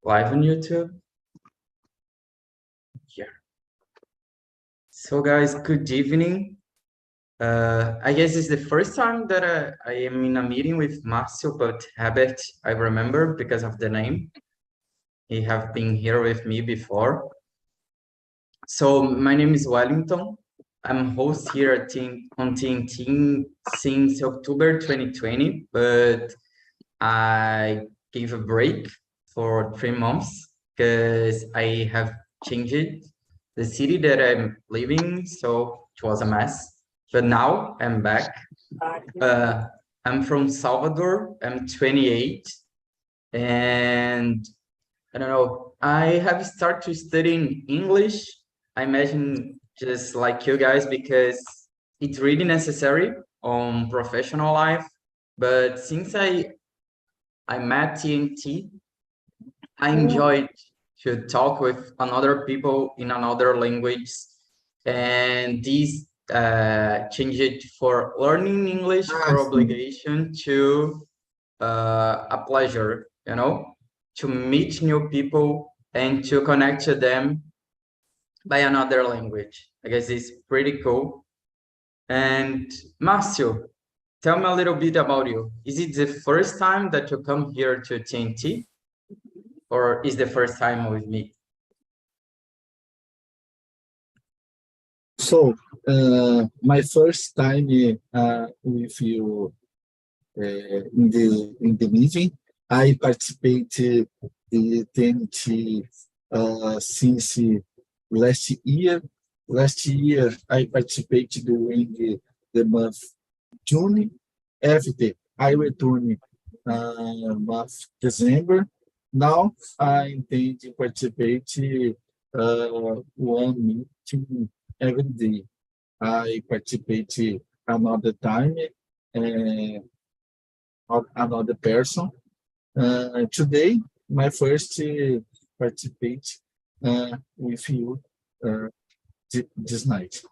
live on YouTube. Yeah. So guys, good evening. I guess it's the first time that I am in a meeting with Marcio, but Herbert, I remember because of the name. He have been here with me before. So my name is Wellington. I'm host here at on TNT since October 2020, but I gave a break for 3 months because I have changed the city that I'm living, so it was a mess. But now I'm back. I'm from Salvador. I'm 28, and I don't know. I have started studying English. I imagine just like you guys because it's really necessary on professional life. But since I met TNT, I enjoyed to talk with another people in another language, and this changed it for learning English for obligation to a pleasure, you know, to meet new people and to connect to them by another language. I guess it's pretty cool. And Marcio, tell me a little bit about you. Is it the first time that you come here to TNT? Or is the first time with me? So, my first time with you in the meeting, I participated in TNT since last year. Last year, I participated during the month June. After I returned month December. Now I intend to participate one meeting every day. I participate another time, another person. Today, my first participate with you this night.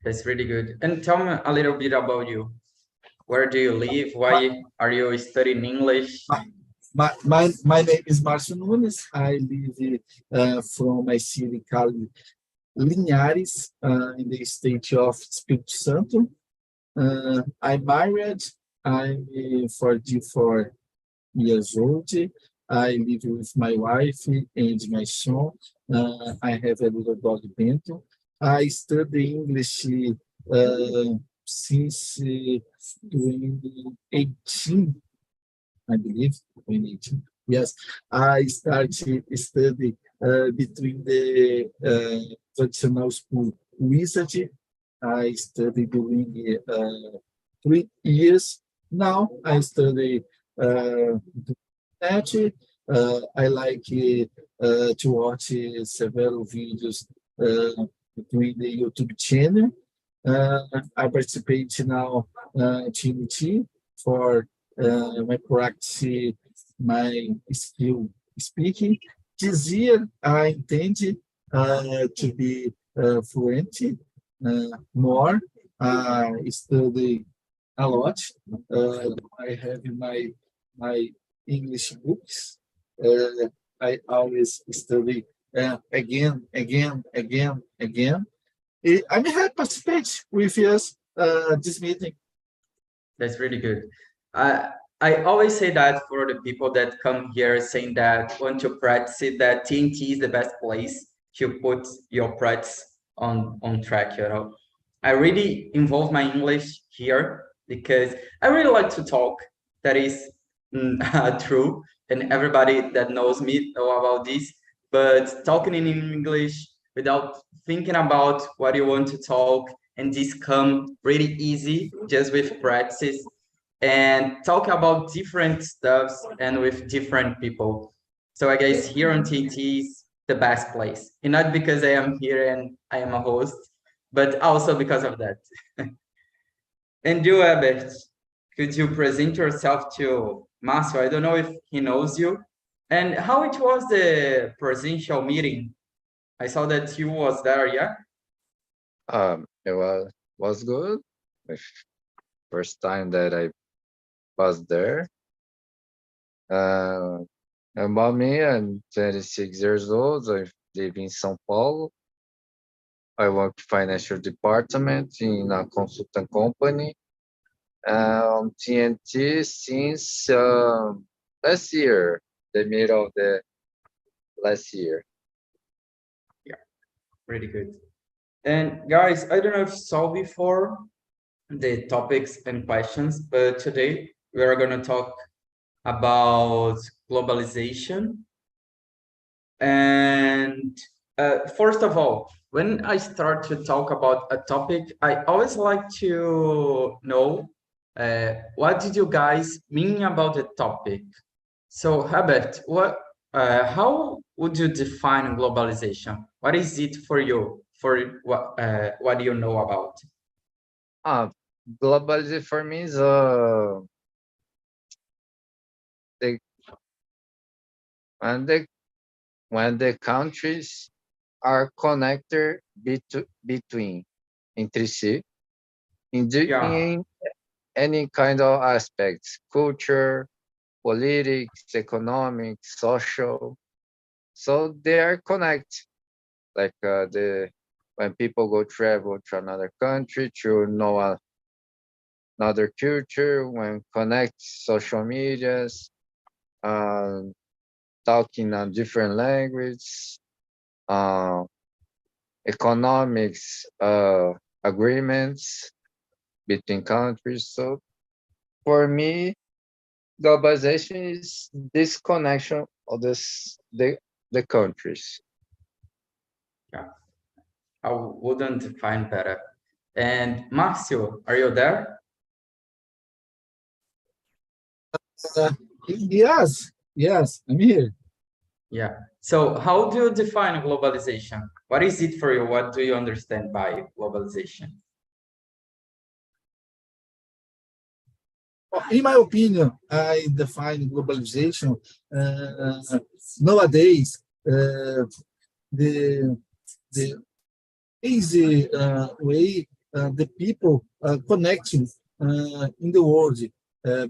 That's really good. And tell me a little bit about you. Where do you live? Why are you studying English? My name is Marcio Nunes. I live from my city called Linhares, in the state of Espírito Santo. I'm married. I'm 44 years old. I live with my wife and my son. I have a little dog, Bento. I study English since 2018, I believe, 2018. Yes, I started study between the traditional school Wizard. I studied during 3 years. Now I study that. I like to watch several videos between the YouTube channel. I participate now TNT for my practice, my skill speaking. This year, I intend to be fluent more. I study a lot. I have my English books. I always study again. I'm happy to participate with us this meeting. That's really good. I always say that for the people that come here saying that want to practice it, that TNT is the best place to put your practice on track, you know. I really involve my English here because I really like to talk. That is true, and everybody that knows me know about this. But talking in English without thinking about what you want to talk, and this come really easy just with practice and talk about different stuffs and with different people. So I guess here on TT is the best place, and not because I am here and I am a host, but also because of that. And you, Herbert, could you present yourself to Marcio? I don't know if he knows you. And how it was the presidential meeting? I saw that you was there, yeah? It was good. My first time that I was there. About me, I'm 26 years old. I live in São Paulo. I work financial department in a consultant company. TNT since last year, the middle of the last year. Yeah, really good. And guys, I don't know if you saw before the topics and questions, but today we are going to talk about globalization. And first of all, when I start to talk about a topic, I always like to know what did you guys mean about the topic? So Herbert, how would you define globalization? What is it for you? For what do you know about? Globalization for me is the when the when the countries are connected between entre si Yeah, in any kind of aspects, culture, politics, economic, social. So they are connected. Like the when people go travel to another country to know another culture, when connect social medias, um, talking a different language, uh, economics agreements between countries. So for me, globalization is this connection of the countries. yeah, I wouldn't define better. And Marcio, are you there? Yes, I'm here. Yeah. So how do you define globalization? What is it for you? What do you understand by globalization? In my opinion, I define globalization nowadays. The the easy way the people connecting in the world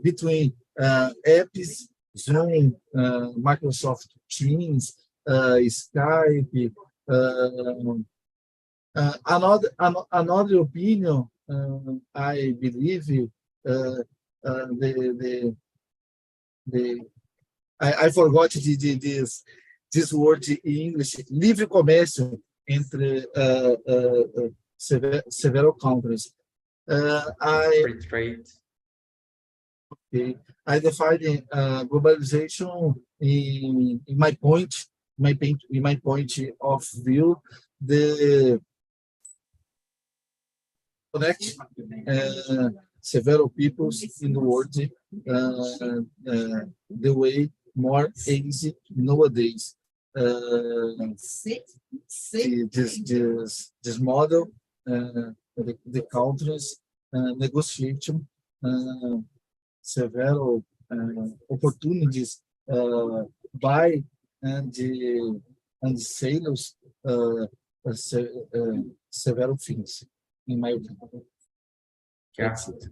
between apps, Zoom, Microsoft Teams, Skype. Another opinion, I believe the I forgot this word in English, livre comércio entre several countries. Free trade. Okay, I define globalization in my point of view, the connect several peoples in the world the way more easy nowadays. This model, the countries negotiation several opportunities buy and sales several things in my opinion. Yeah. That's it.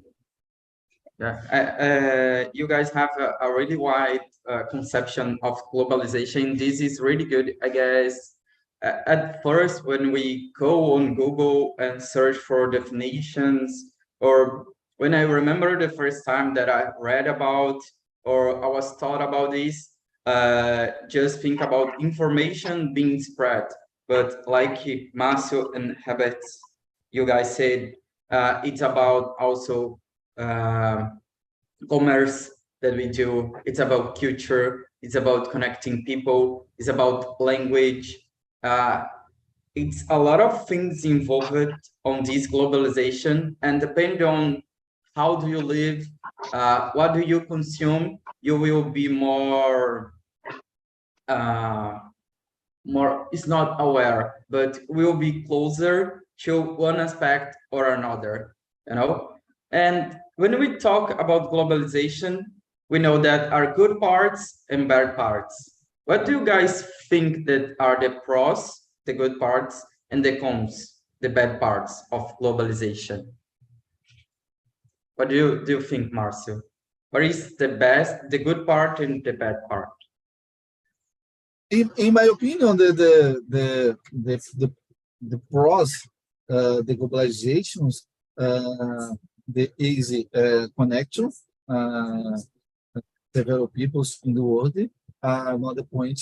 Yeah, you guys have a really wide conception of globalization. This is really good, I guess. At first, when we go on Google and search for definitions, or when I remember the first time that I read about or I was taught about this, just think about information being spread. But like Marcio and Herbert, you guys said, it's about also commerce that we do. It's about culture. It's about connecting people. It's about language. It's a lot of things involved on this globalization, and depending on how do you live, what do you consume, you will be uh, more, it's not aware, but will be closer to one aspect or another, you know? And when we talk about globalization, we know that are good parts and bad parts. What do you guys think that are the pros, the good parts, and the cons, the bad parts of globalization? What do you think, Marcio? What is the best, the good part and the bad part? in my opinion, the pros, the globalizations, the easy connection, several peoples in the world. Another point,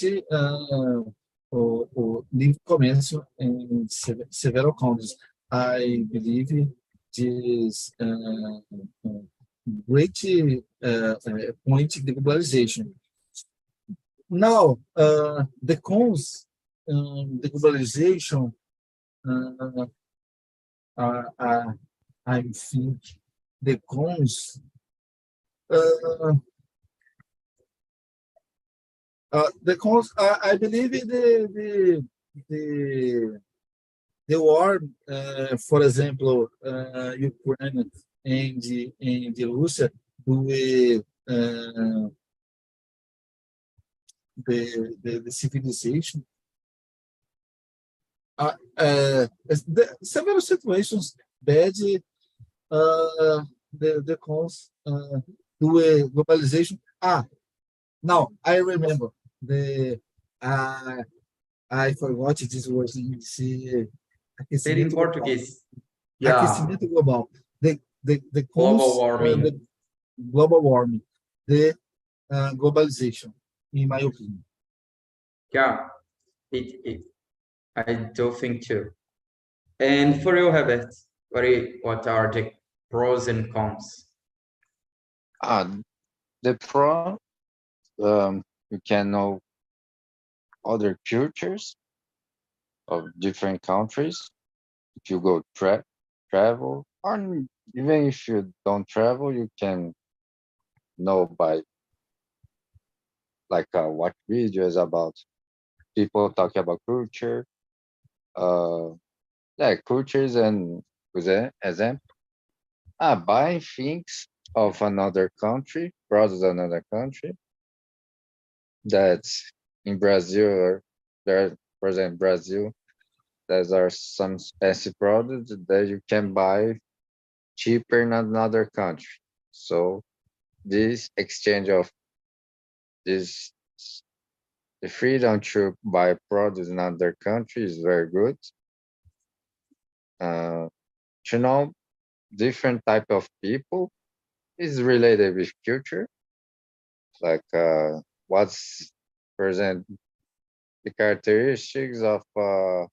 o livre comércio em several countries. I believe this great point the globalization. Now, the cons, the globalization, I think the cons, I believe the war, for example, Ukraine and Russia, with the civilization, several situations bad, the cons do globalization. Now I remember I forgot this word in Say in aquecimento global. Portuguese. Yeah, Aquecimento global. The cons, global warming. the global warming, the globalization, in my opinion. Yeah, I do think too. And for you, Herbert, what are the pros and cons? The pro, you can know other cultures of different countries. If you go travel, or even if you don't travel, you can know by watch videos about people talking about culture. Cultures and example. Buying things of another country, products of another country. That's in Brazil, or there, for example, Brazil, there are some expensive products that you can buy cheaper in another country. So this exchange of this, the freedom to buy products in another country is very good. To know different type of people is related with culture, like what's present the characteristics of a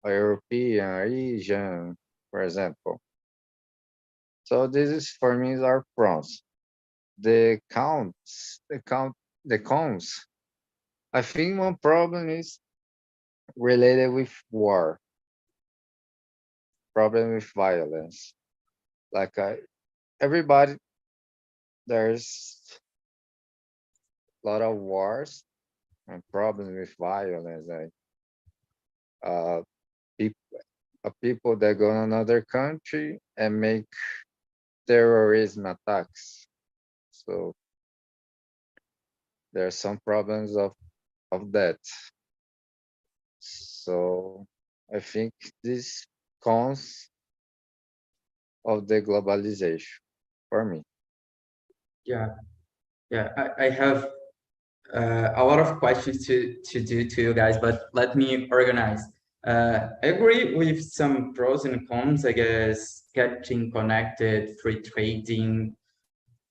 European, Asian, for example. So this is for me is our pros. The cons. I think one problem is related with war, problem with violence. Like everybody, there's a lot of wars and problems with violence. Like people that go to another country and make terrorism attacks. So there are some problems of that. So I think this cons of the globalization for me. Yeah, I have a lot of questions to do to you guys, but let me organize. I agree with some pros and cons, I guess, getting connected, free trading,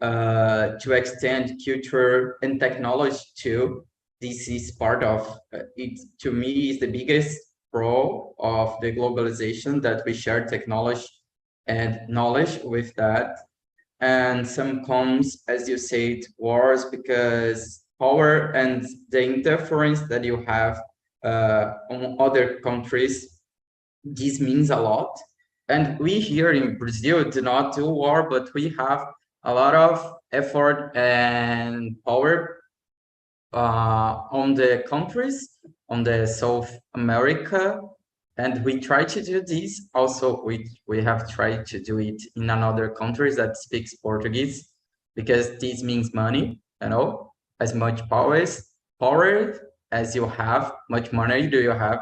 to extend culture and technology too. This is part of it. To me, is the biggest pro of the globalization, that we share technology and knowledge with that. And some cons, as you said, wars, because power and the interference that you have on other countries, this means a lot. And we here in Brazil do not do war, but we have a lot of effort and power on the countries, on the South America, and we try to do this. Also, we have tried to do it in another countries that speaks Portuguese, because this means money, as much power as you have, much money do you have.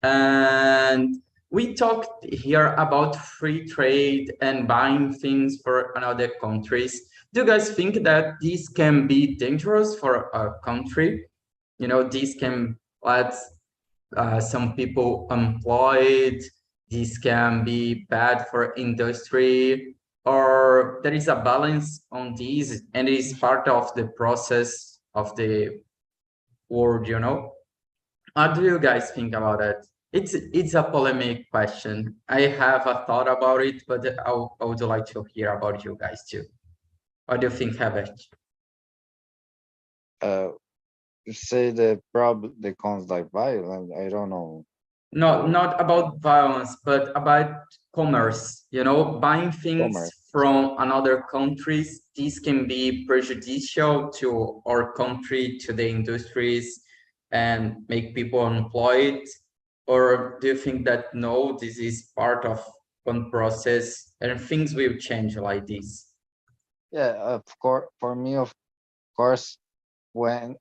And we talked here about free trade and buying things for another countries. Do you guys think that this can be dangerous for a country? You know, this can let some people employed. This can be bad for industry, or there is a balance on these, and it is part of the process of the world, you know. What do you guys think about it? It's a polemic question. I have a thought about it, but I would like to hear about you guys too. What do you think, Herbert? Uh, you say the cons like violence. I don't know. Not about violence, but about commerce. You know, buying things Commerce. from another countries, this can be prejudicial to our country, to the industries, and make people unemployed. Or do you think that no, this is part of one process and things will change like this? Yeah, of course. For me, of course, when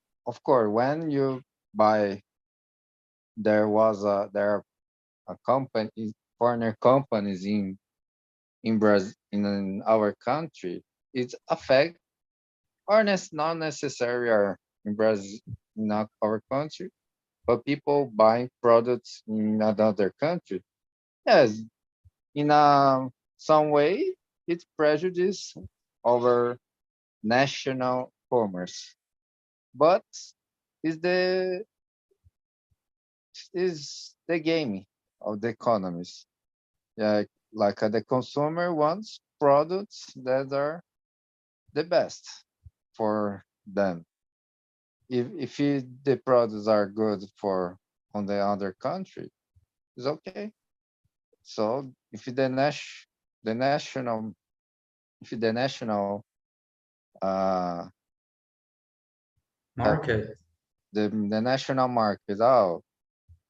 you buy, there are a company, foreigner companies in Brazil, in our country. It affect, or not necessarily are in Brazil, in our country, but people buying products in another country. Yes, in some way, it's prejudice over national commerce, but is the game of the economies. Yeah, like the consumer wants products that are the best for them. The products are good for on the other country, it's okay. So the national if the national uh have Market. the national market, oh,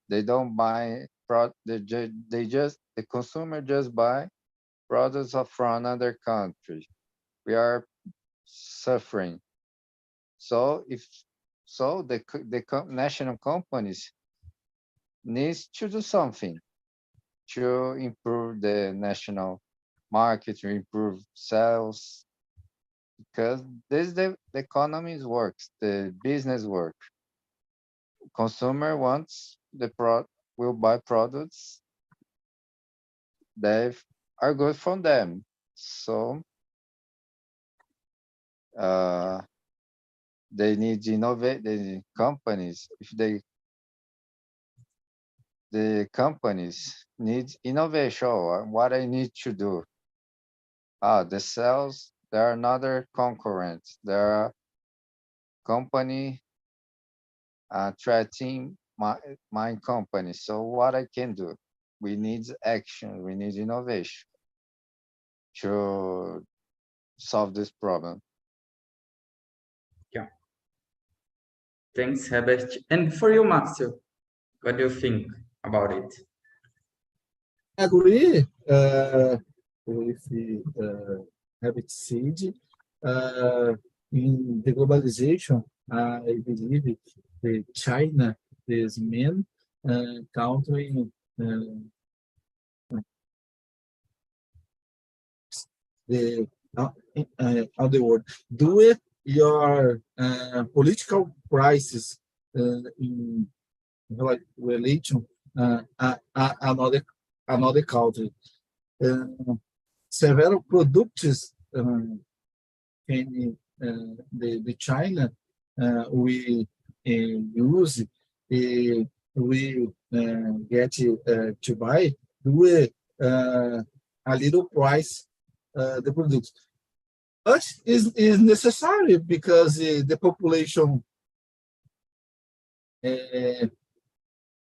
they don't buy they just the consumer just buy products from another country. We are suffering. So if so, national companies needs to do something to improve the national market, to improve sales, because this the economy works, the business work. Consumer wants will buy products that are good for them. So uh, they need to innovate. The companies, if they the companies need innovation. What I need to do? The sales. There are another concurrent. There are company threatening my company. So what I can do? We need action. We need innovation to solve this problem. Yeah. Thanks, Herbert. And for you, Marcio, what do you think about it? Agree with Habit Seed. In the globalization, I believe the China is main country the of the world. Do it your political crisis in relation another country. Several products in the China we use we get to buy do a little price the products, but is necessary because the population uh,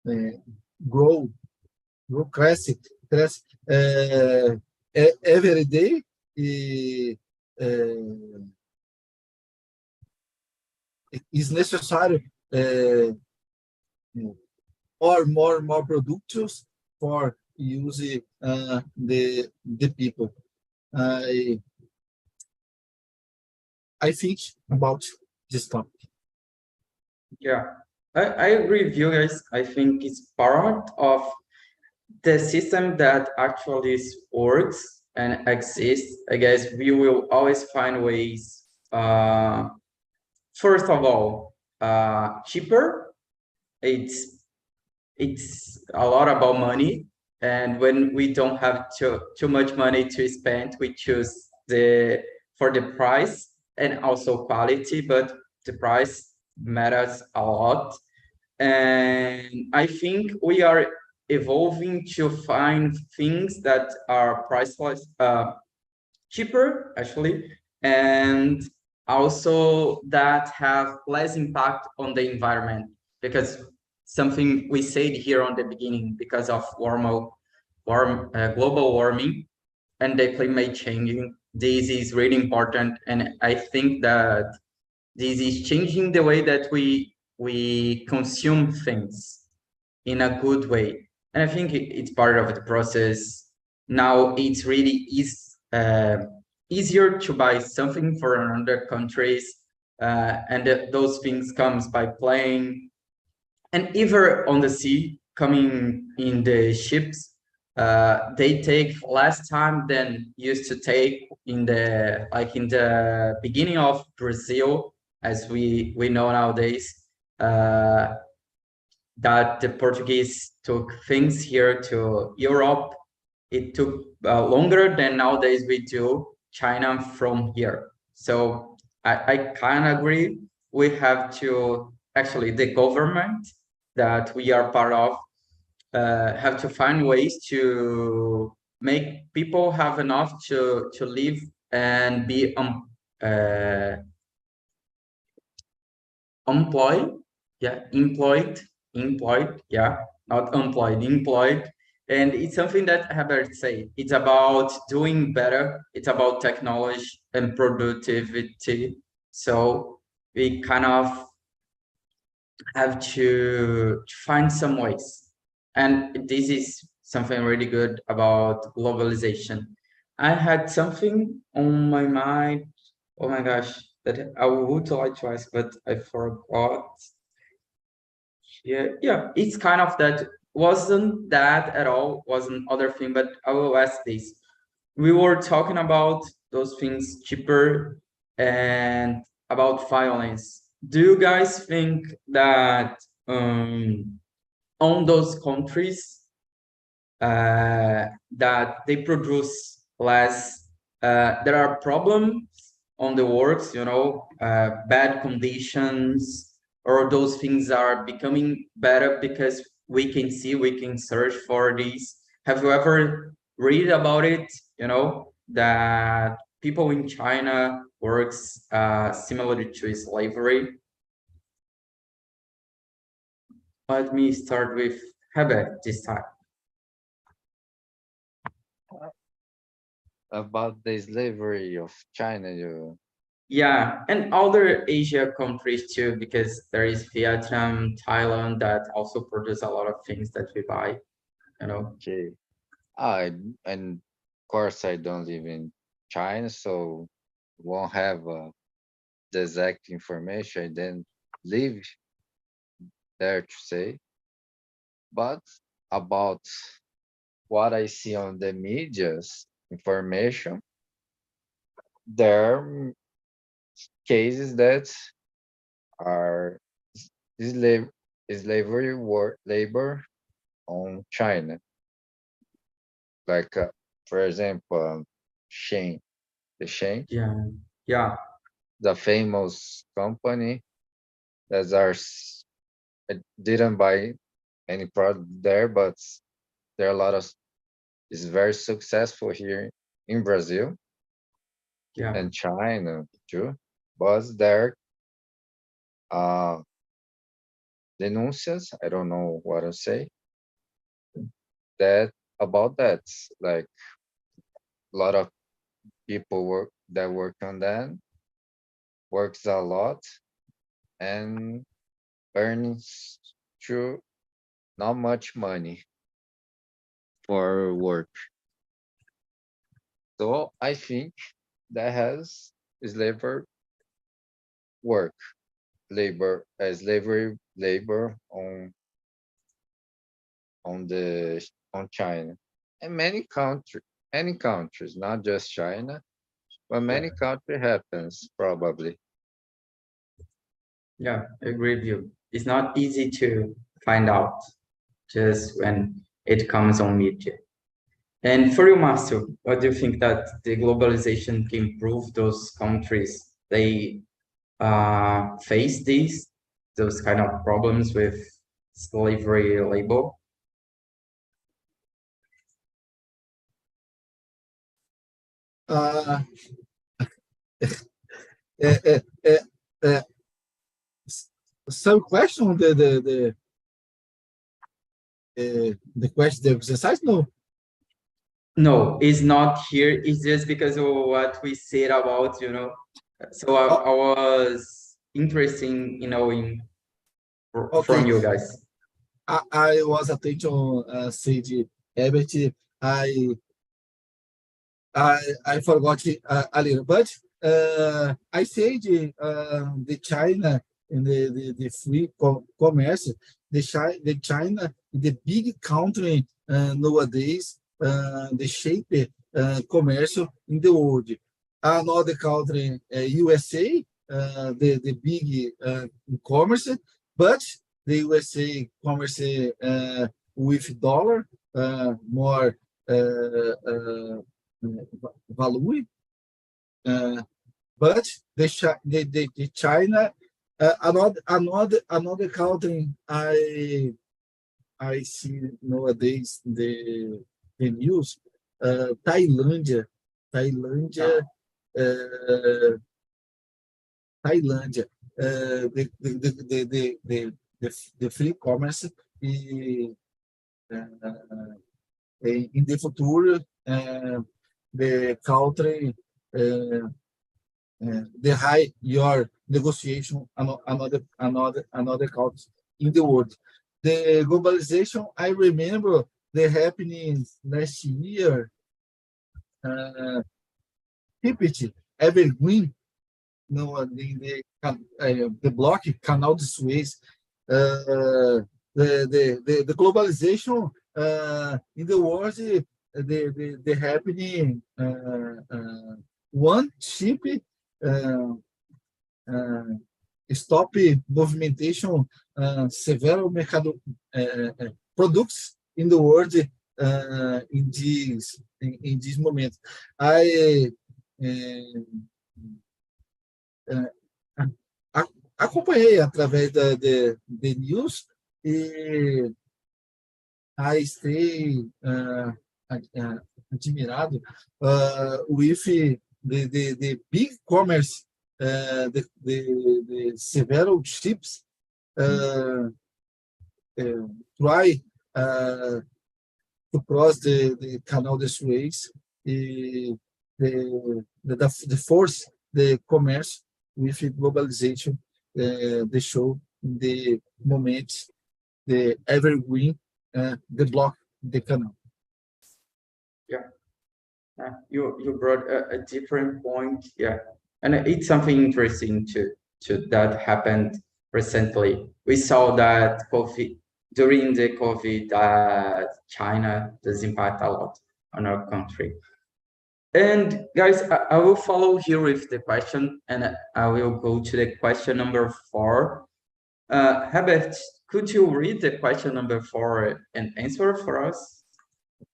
uh, grow cresce every day. Uh, is necessary or more products for use the people. I think about this topic. Yeah, I agree with you guys. I think it's part of the system that actually works and exists. I guess we will always find ways. First of all, cheaper. It's a lot about money, and when we don't have too much money to spend, we choose for the price and also quality, but the price matters a lot. And I think we are evolving to find things that are priceless, cheaper actually, and also that have less impact on the environment, because something we said here on the beginning, because of global warming and the climate changing, this is really important. And I think that this is changing the way that we consume things in a good way. And I think it's part of the process. Now it's really easier to buy something for another countries, and those things comes by plane, and even on the sea, coming in the ships. They take less time than used to take in the beginning of Brazil, as we know nowadays. That the Portuguese took things here to Europe, it took longer than nowadays we do China from here. So I kind of agree. We have to, actually, the government that we are part of, have to find ways to make people have enough to live and be employed. Yeah, employed. Yeah, not employed, employed. And it's something that Herbert say. It's about doing better. It's about technology and productivity. So we kind of have to find some ways. And this is something really good about globalization. I had something on my mind. Oh my gosh, that I would like to ask, but I forgot. Yeah, it's kind of that. Wasn't that at all, wasn't other thing, but I will ask this. We were talking about those things cheaper and about violence. Do you guys think that on those countries that they produce less, there are problems on the works, bad conditions, or those things are becoming better because we can search for these? Have you ever read about it, that people in China works similar to slavery? Let me start with Herbert this time. About the slavery of China, Yeah, and other Asia countries too, because there is Vietnam, Thailand that also produce a lot of things that we buy. okay. And of course I don't live in China, so won't have the exact information. I didn't live there to say, but about what I see on the media's information, there are cases that are slave, slavery labor on China. Like, for example, Shane, the Shane, Yeah, yeah, the famous company that I didn't buy any product there, but there are a lot of, is very successful here in Brazil yeah, and China too. But there are denuncias, I don't know what to say, that about that. Like a lot of people work on that, works a lot and earns through not much money for work. So I think that has slavery work, slavery labor on China and many countries, not just China, but yeah. many country happens probably. Yeah, I agree with you. It's not easy to find out just when it comes on media. And for you, Marcio, what do you think that the globalization can improve those countries? They face those kind of problems with slavery labor? Uh, uh, uh, uh, uh, some question the question, the exercise? No. No, it's not here. It's just because of what we said about, So I was interested in knowing from Okay. you guys. I was attention, said Herbert. I I forgot a little, but I said the China and the free commerce, the China, the big country nowadays, the shape commerce in the world. Another country, USA, the big commerce, but the USA commerce with dollar more value, but the China, another country I see nowadays the news, Tailândia, uh, Tailândia, the free commerce e in the future, the country, the high your negotiation another country in the world. The globalization, I remember the happening last year, PPT, Evergreen, no, the block Canal de Suez, the globalization in the world, the happening one ship uh, stop movimentation several mercado products in the world in this moment. I acompanhei através de news e I stay admirado with the big commerce, the several ships try to cross the Canal de Suez, the force the commerce with globalization, the show the moment the evergreen the block the canal. Yeah. You brought a different point, yeah, and it's something interesting to that happened recently. We saw that COVID during the COVID, China does impact a lot on our country. And guys, I will follow here with the question, and I will go to the question number 4. Herbert, could you read the question number 4 and answer for us?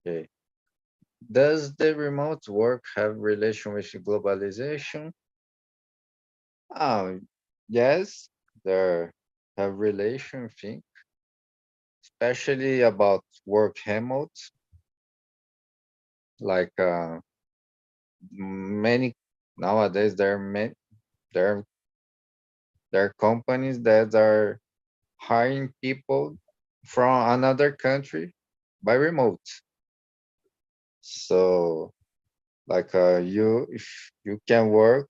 Okay. Does the remote work have relation with globalization? Yes, there have relation, I think, especially about work remote. Like many nowadays, there there are companies that are hiring people from another country by remote. So, like you, if you can work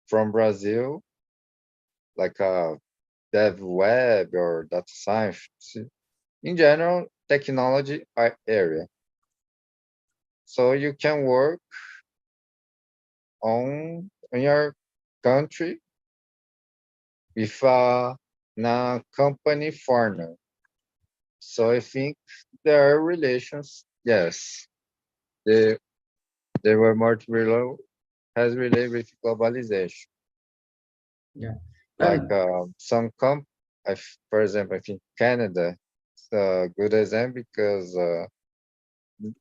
from Brazil, like dev web or data science, in general, technology area. So you can work on your country with a company foreigner. So I think there are relations. Yes, the remote relo has related with globalization. Yeah. Like some for example, I think Canada is a good example because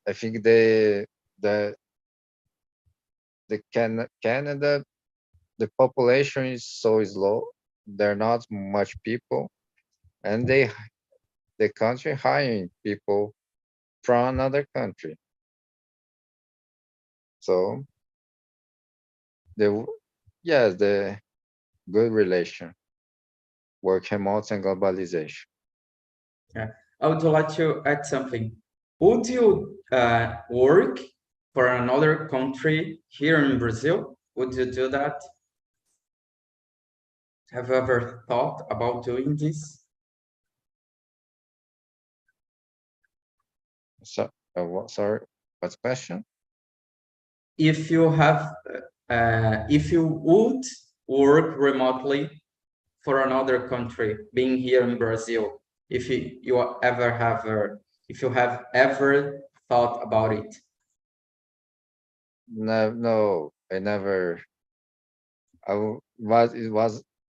I think Canada, the population is so slow. There are not much people, and the country hiring people from another country. So the yes, the good relation, work remote and globalization. Yeah, I would like to add something. Would you work for another country here in Brazil? Would you do that? Have you ever thought about doing this? So, sorry, what's the question? If you have, if you would work remotely for another country, being here in Brazil, if you ever have, if you have ever thought about it. No, no, I never.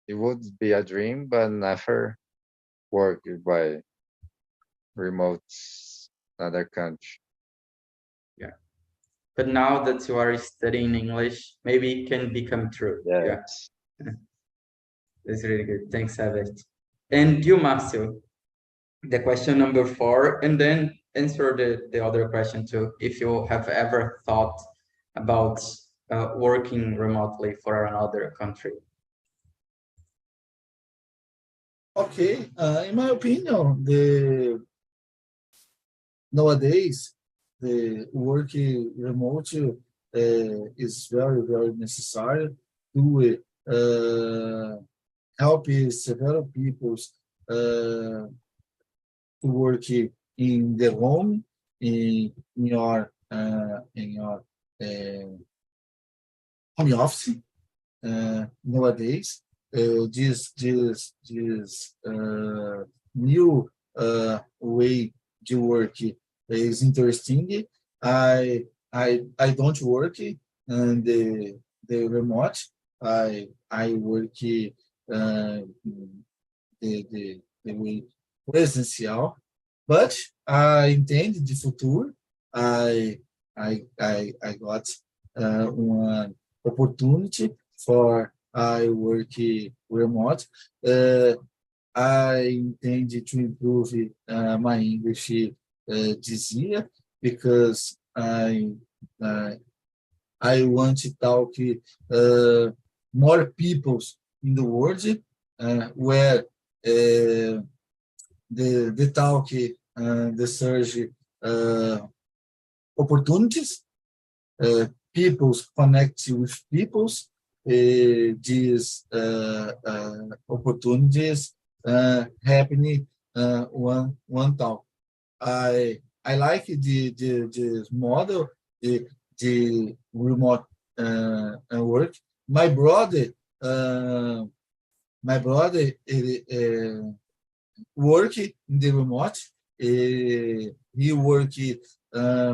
It would be a dream, but never work by remote another country. Yeah. But now that you are studying English, maybe it can become true. Yeah, Yes. that's really good. Thanks, Albert. And you, Marcio, the question number 4, and then answer the other question too, if you have ever thought about working remotely for another country. Okay, in my opinion, nowadays the working remote is very, very necessary to help several people uh, to work in their home, in your home office. Nowadays, this new way to work is interesting. I don't work in the remote. I work the way presencial, but I entendo de futuro. I got one opportunity for I work remote. I intend to improve my English this year because uh, I want to talk more people in the world where the talk the surge opportunities, peoples connect with peoples. These opportunities happening one talk. I like the model, the remote work. My brother uh, work in the remote. He work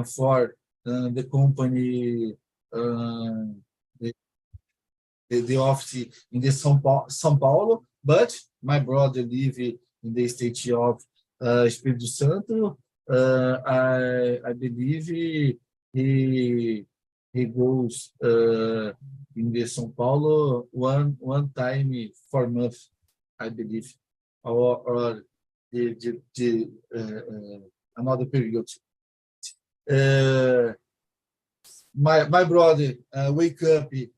for the company, the, the office in the São Paulo, but my brother live in the state of Espírito Santo. I believe he goes in the São Paulo one time for month, I believe, or another period. My brother wake up 8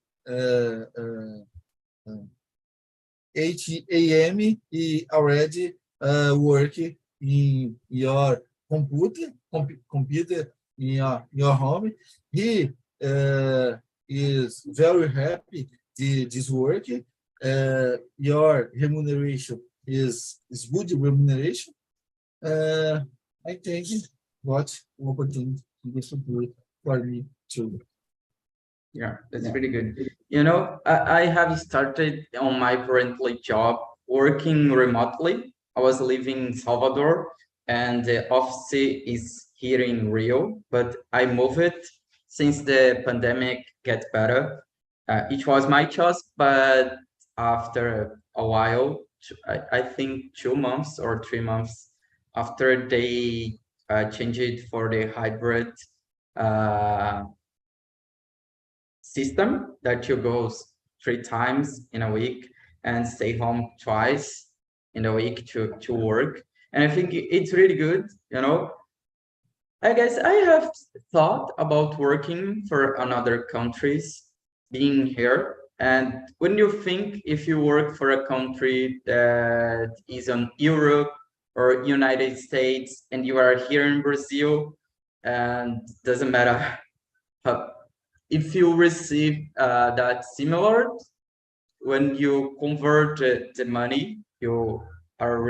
a.m. He already work in your computer in your home. He is very happy this work. Your remuneration is good remuneration. I think what opportunity this will do for me too. Yeah, that's pretty good. You know, I have started on my currently job working remotely. I was living in Salvador and the office is here in Rio, but I moved it since the pandemic get better. It was my choice, but after a while, I think 2 months or 3 months after they changed it for the hybrid system that you go 3 times in a week and stay home twice in a week to work. And I think it's really good, you know. I guess I have thought about working for another countries, being here. And when you think if you work for a country that is on Europe or United States and you are here in Brazil, and doesn't matter how, if you receive that similar, when you convert the money, you are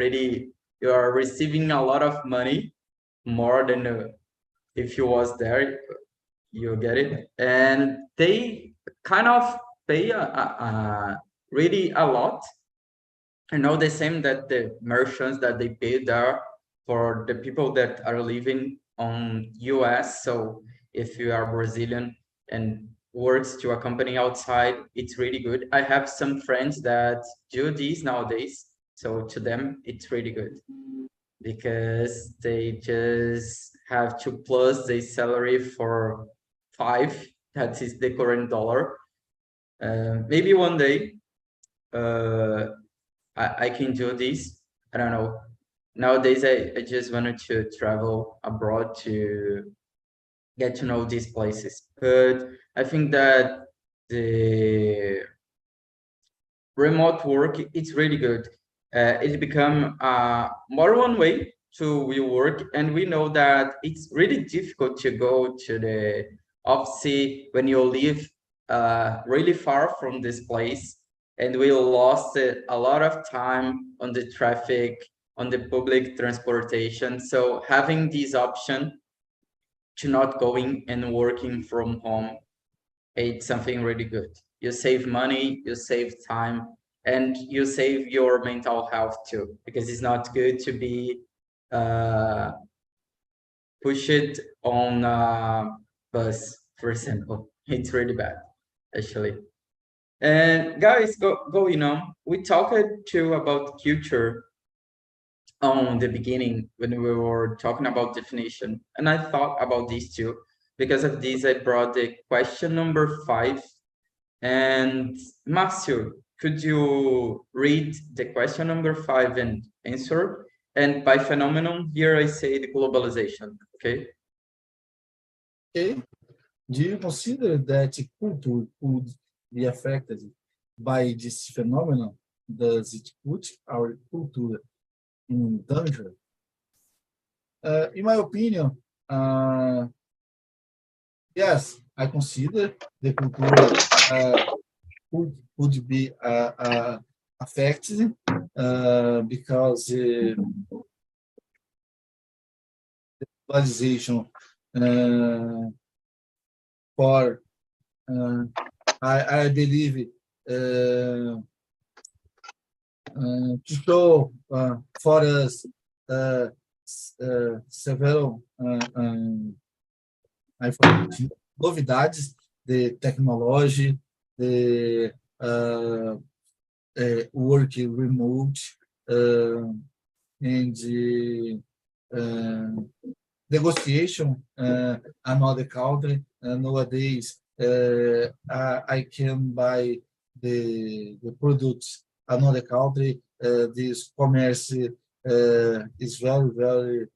receiving a lot of money, more than if you was there, you get it. And they kind of pay really a lot. I know the same that the merchants that they pay there for the people that are living on US. So if you are Brazilian and works to a company outside, it's really good. I have some friends that do this nowadays. So to them, it's really good because they just have to plus the salary for 5, that is the current dollar. Maybe one day I can do this. I don't know. Nowadays, I just wanted to travel abroad to get to know these places. But I think that the remote work, it's really good. It become more one way to we work, and we know that it's really difficult to go to the office when you live really far from this place, and we lost a lot of time on the traffic, on the public transportation. So having this option to not going and working from home, it's something really good. You save money, you save time, and you save your mental health too, because it's not good to be pushed on a bus, for example. It's really bad, actually. And guys, going on, we talked too about culture on the beginning when we were talking about definition, and I thought about this too. Because of this, I brought the question number 5. And Marcio, could you read the question number 5 and answer? And by phenomenon, here I say the globalization, okay? Okay. Do you consider that culture could be affected by this phenomenon? Does it put our culture in danger? In my opinion, yes, I consider the culture could be affected because globalization for I believe to show for us several novidades de technology, the working remote, and negotiation another country. Nowadays, I can buy the products another country. This commerce is very, very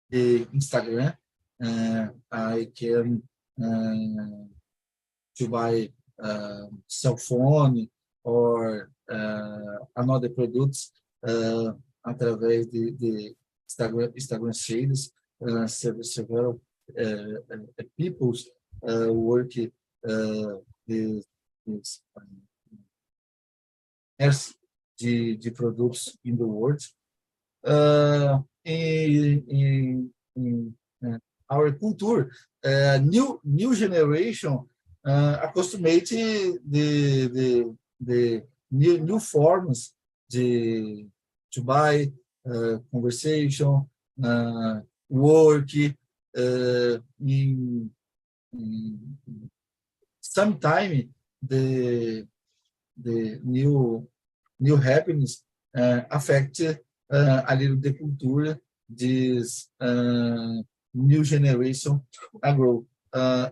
the Instagram. I can to buy cell phone or another products através de Instagram sales. Several people work this de produtos in the world. In our culture, new generation accustomate the new forms to buy, conversation, work. In sometime the new happiness affect a little the culture this new generation grow,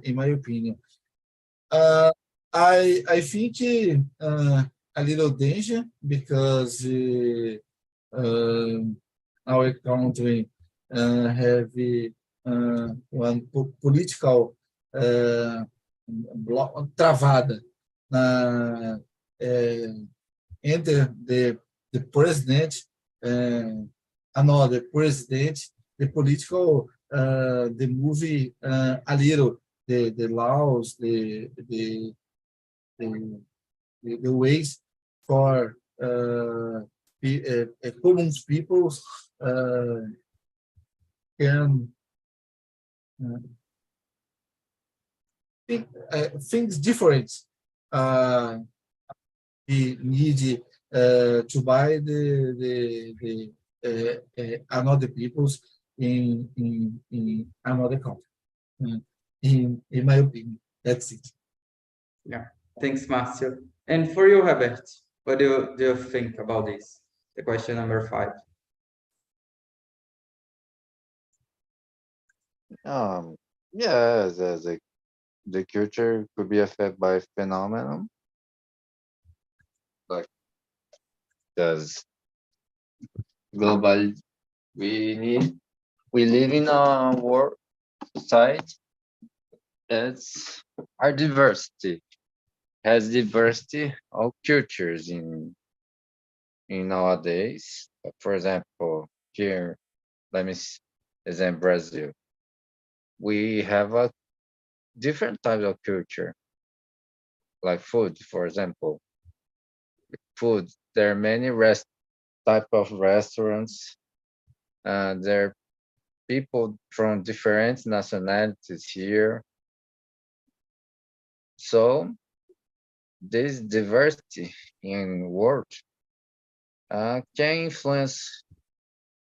in my opinion. I think a little danger because our country have one political travada na enter the president, another president, the political, the movie a little, the laws, the ways for common people can think things different. We need to buy the another people's in another country. In my opinion, that's it. Yeah, thanks, Marcio. And for you, Herbert, what do you think about this? The question number 5. Yeah, the culture could be affected by phenomenon, like does global. We live in a world society that's our diversity has diversity of cultures in nowadays. For example, here, let me example Brazil. We have a different type of culture, like food, for example. Food. There are many type of restaurants. There are people from different nationalities here. So this diversity in world can influence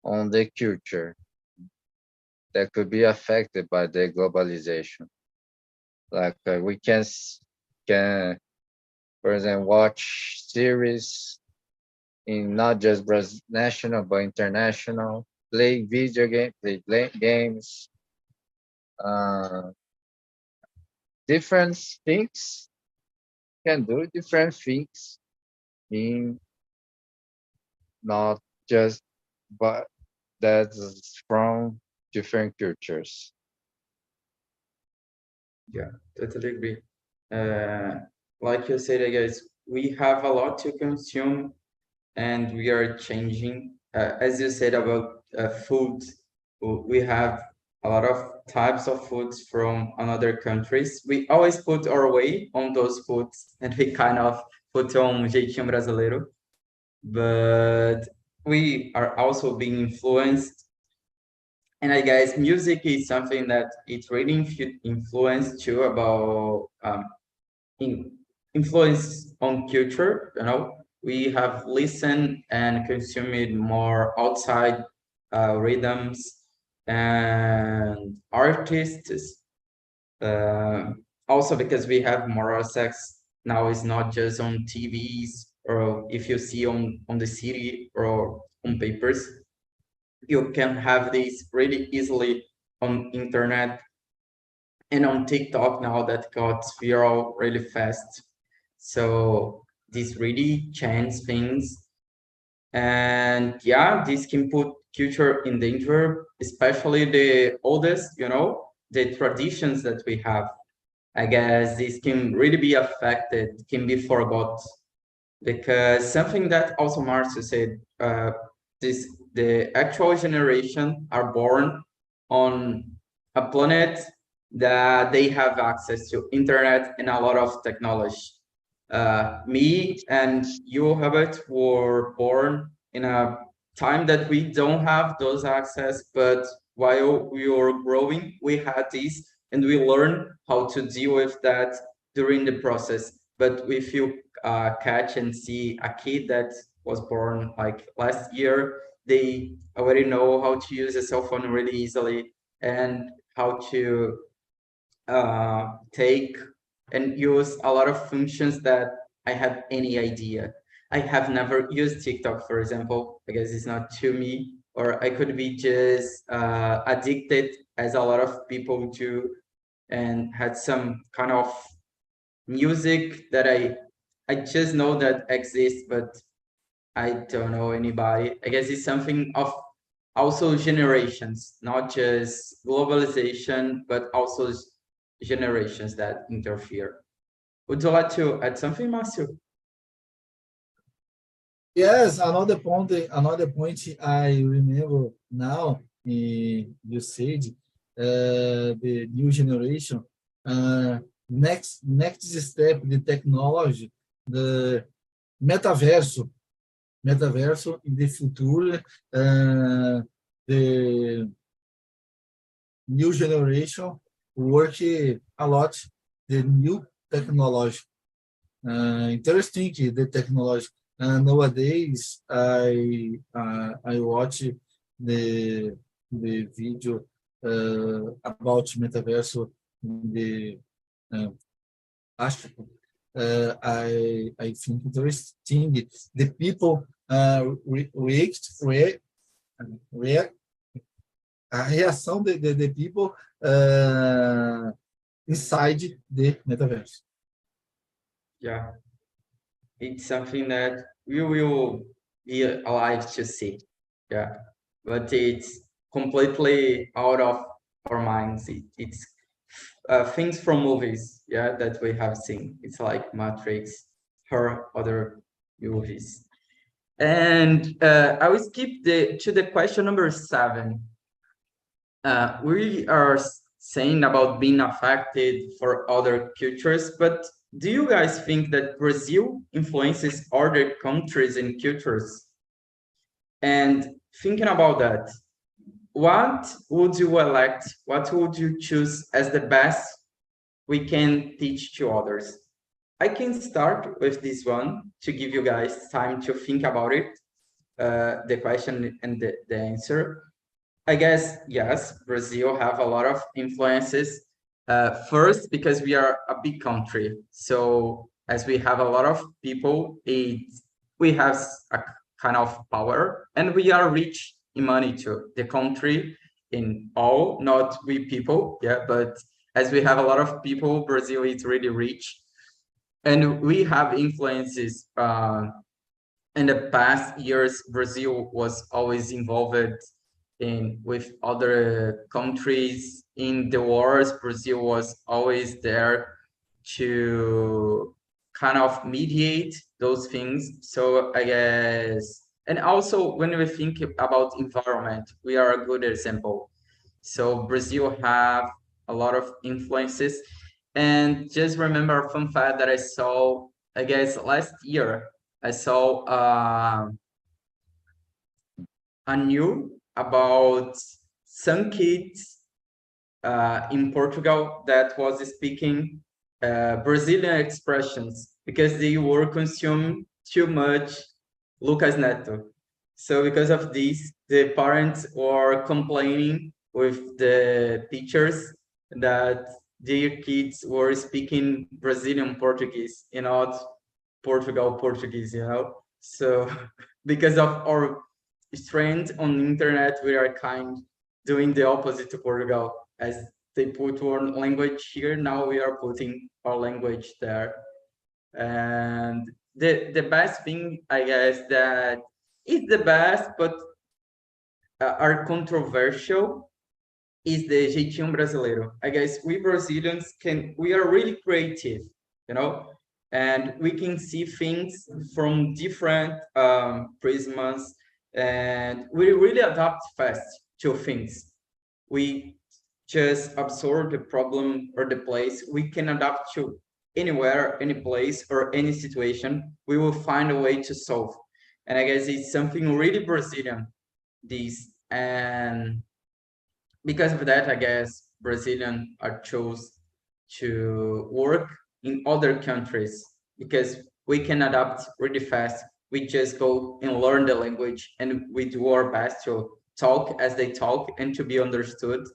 on the culture that could be affected by the globalization. Like we can, for example, watch series in not just national but international, play video game, play games, different things can do different things in not just but that's from different cultures. Yeah, totally agree. Like you said, I guess we have a lot to consume and we are changing. As you said about food, we have a lot of types of foods from another countries. We always put our way on those foods and we kind of put on jeitinho brasileiro. But we are also being influenced. And I guess music is something that it really influenced too about influence on culture. We have listened and consumed more outside rhythms and artists. Also because we have more access now, it's not just on TVs or if you see on the city or on papers. You can have this really easily on internet and on TikTok now that got viral really fast. So this really changed things. And yeah, this can put culture in danger, especially the oldest, the traditions that we have. I guess this can really be affected, can be forgot. Because something that also Marcio said, the actual generation are born on a planet that they have access to internet and a lot of technology. Me and you, Herbert, were born in a time that we don't have those access, but while we were growing, we had this and we learned how to deal with that during the process. But if you catch and see a kid that was born like last year, they already know how to use a cell phone really easily and how to take and use a lot of functions that I have any idea. I have never used TikTok, for example, because it's not to me, or I could be just addicted as a lot of people do, and had some kind of music that I just know that exists, but I don't know anybody. I guess it's something of also generations, not just globalization, but also generations that interfere. Would you like to add something, Marcio? Yes, another point I remember now, you said the new generation, next step, the technology, the metaverso, in the future, the new generation work a lot, the new technology. Interesting, the technology. Nowadays, I watch the video about metaverso in the África. I think interesting. The people react a reação de people inside the metaverse. Yeah, it's something that we will be alive to see. Yeah, but it's completely out of our minds. It's things from movies, yeah, that we have seen. It's like Matrix or other movies. And I will skip to the question number 7. We are saying about being affected for other cultures, but do you guys think that Brazil influences other countries and cultures? And thinking about that, what would you elect? What would you choose as the best we can teach to others? I can start with this one to give you guys time to think about it, the question and the answer. I guess, yes, Brazil have a lot of influences. First, because we are a big country. So as we have a lot of people, we have a kind of power, and we are rich in money too. The country in all, not we people, yeah, but as we have a lot of people, Brazil is really rich. And we have influences. In the past years, Brazil was always involved with other countries in the wars. Brazil was always there to kind of mediate those things. So I guess, and also when we think about environment, we are a good example. So Brazil have a lot of influences. And just remember a fun fact that I saw, I guess last year, I saw a new about some kids in Portugal that was speaking Brazilian expressions because they were consuming too much Lucas Neto. So because of this, the parents were complaining with the teachers that their kids were speaking Brazilian Portuguese and not Portugal Portuguese, you know? So because of our strength on the internet, we are kind doing the opposite to Portugal. As they put one language here, now we are putting our language there. And the best thing, I guess, that is the best, but are controversial, is the jeitinho brasileiro. I guess we Brazilians we are really creative, you know, and we can see things from different prisms, and we really adapt fast to things. We just absorb the problem or the place. We can adapt to anywhere, any place, or any situation. We will find a way to solve. And I guess it's something really Brazilian, this. And because of that, I guess Brazilian are chose to work in other countries because we can adapt really fast. We just go and learn the language, and we do our best to talk as they talk and to be understood.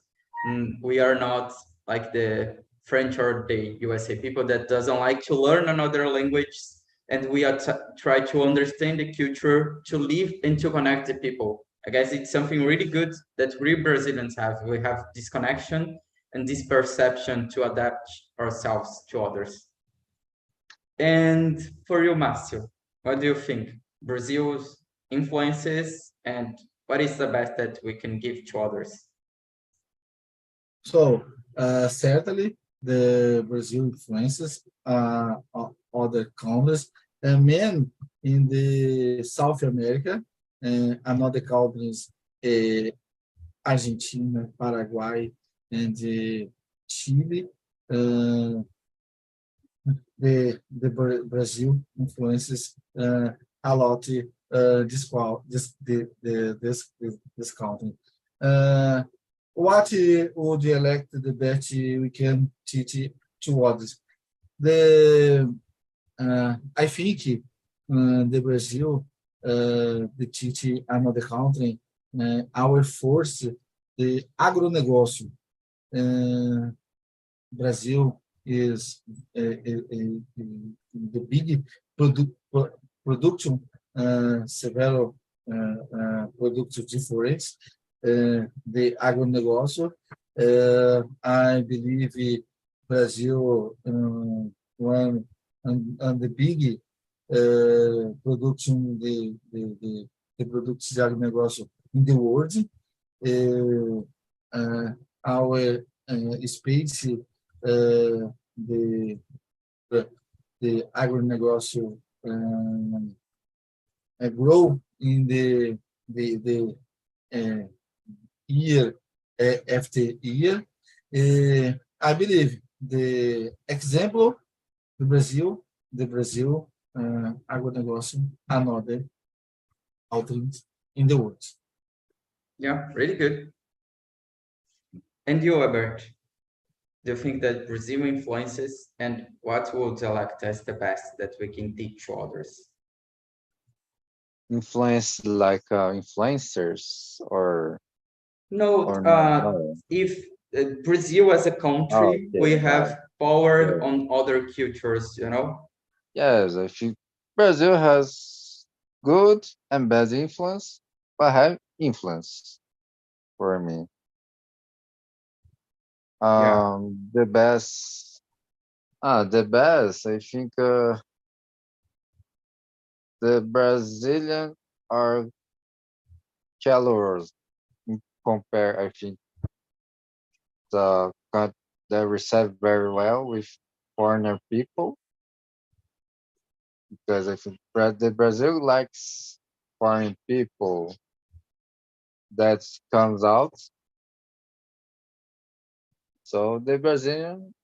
We are not like the French or the USA people that doesn't like to learn another language, and we are try to understand the culture, to live and to connect the people. I guess it's something really good that we Brazilians have. We have this connection and this perception to adapt ourselves to others. And for you, Márcio, what do you think? Brazil's influences and what is the best that we can give to others? So certainly the Brazil influences other countries, and men in the South America, and another countries, Argentina, Paraguay, and Chile. Brazil influences a lot this country. What would you elect the best we can teach to others? I think the Brazil, the teach another country, our force, the agronegócio. Brazil is the big production, several products different. The agronegócio, I believe Brazil one and the big production, the products de agronegócio in the world. Our space, the agronegócio grow in the year after year. I believe the example, the Brazil agronegócio, another outlet in the world. Yeah, really good. And you, Albert, do you think that Brazil influences, and what would you like as the best that we can teach to others? Influence like influencers or No, no? if Brazil as a country, Okay, we right. have power Yeah. on other cultures, you know? Yes, I think Brazil has good and bad influence, but have influence for me. Yeah, The best, the best. I think the Brazilian are calorous compare. I think the they receive very well with foreigner people because I think the Brazil likes foreign people. That comes out. So the Brazilian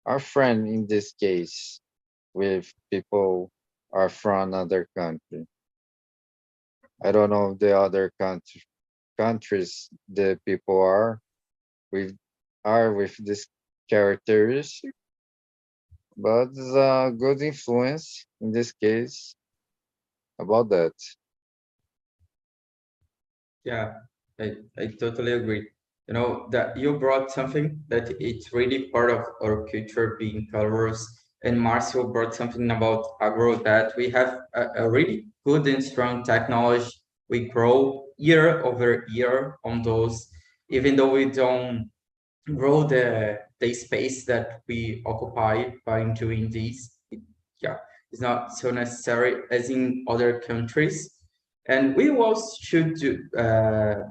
are friend in this case with people are from another country. I don't know the other countries the people with with this characteristic, but it's a good influence in this case about that. yeah, I totally agree. You know, that you brought something that it's really part of our culture being colors, and Marcio brought something about agro that we have a really good and strong technology. We grow year over year on those, even though we don't grow the space that we occupy by doing this. Yeah, it's not so necessary as in other countries, and we also should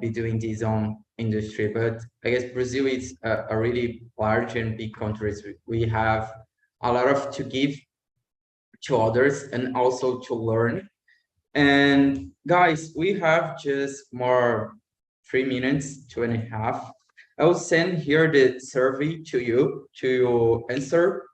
be doing this on industry. But I guess Brazil is a really large and big country. We have a lot of to give to others and also to learn. And guys, we have just more 3 minutes, 2.5. I will send here the survey to you to answer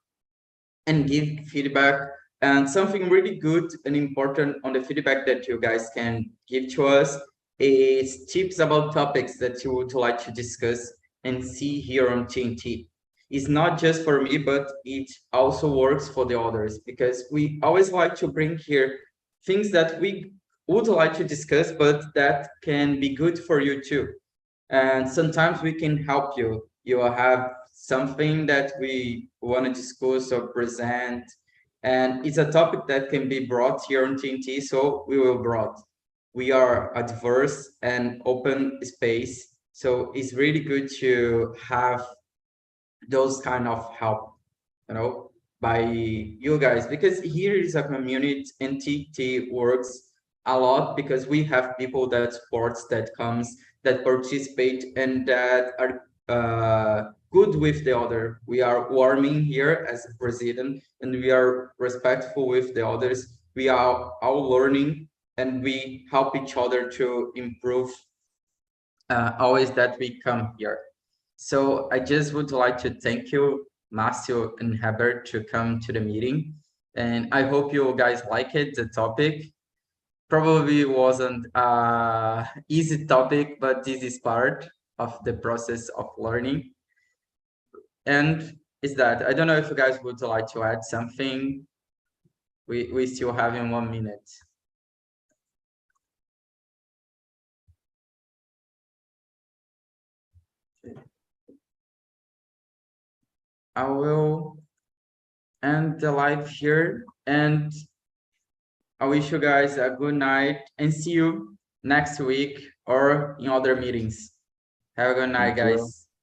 and give feedback. And something really good and important on the feedback that you guys can give to us is tips about topics that you would like to discuss and see here on TNT. It's not just for me, but it also works for the others, because we always like to bring here things that we would like to discuss, but that can be good for you too. And sometimes we can help you. You have something that we want to discuss or present, and it's a topic that can be brought here on TNT, so we will brought. We are a diverse and open space, so it's really good to have those kind of help, by you guys, because here is a community and TT works a lot because we have people that supports, that comes, that participate, and that are good with the other. We are warming here as a president, and we are respectful with the others. We are all learning, and we help each other to improve always that we come here. So I just would like to thank you, Marcio and Herbert, to come to the meeting. And I hope you guys like it, the topic. Probably wasn't a easy topic, but this is part of the process of learning. And is that, I don't know if you guys would like to add something. We still have in 1 minute. I will end the live here, and I wish you guys a good night and see you next week or in other meetings. Have a good night, Thank you. guys.